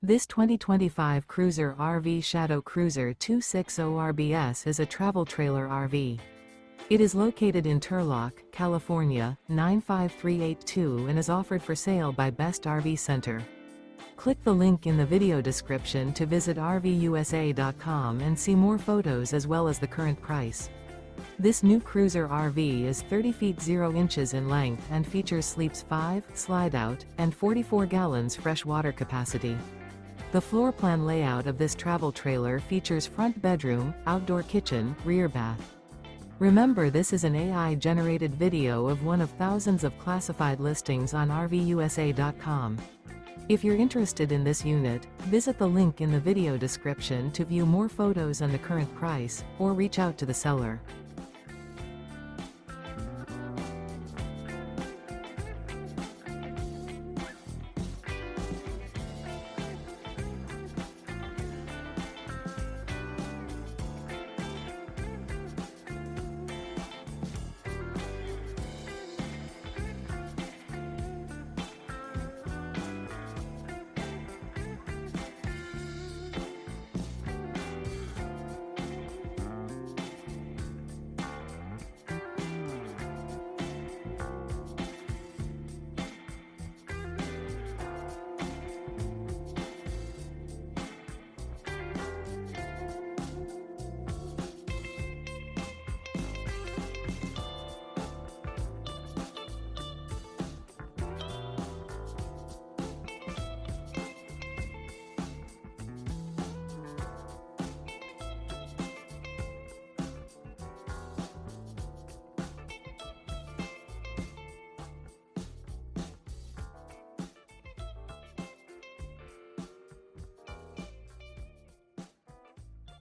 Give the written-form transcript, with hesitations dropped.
This 2025 Cruiser RV Shadow Cruiser 260 RBS is a travel trailer RV. It is located in Turlock, California, 95382 and is offered for sale by Best RV Center. Click the link in the video description to visit RVUSA.com and see more photos as well as the current price. This new Cruiser RV is 30 feet 0 inches in length and features sleeps 5, slide-out, and 44 gallons fresh water capacity. The floor plan layout of this travel trailer features front bedroom, outdoor kitchen, rear bath. Remember, this is an AI-generated video of one of thousands of classified listings on RVUSA.com. If you're interested in this unit, visit the link in the video description to view more photos and the current price, or reach out to the seller.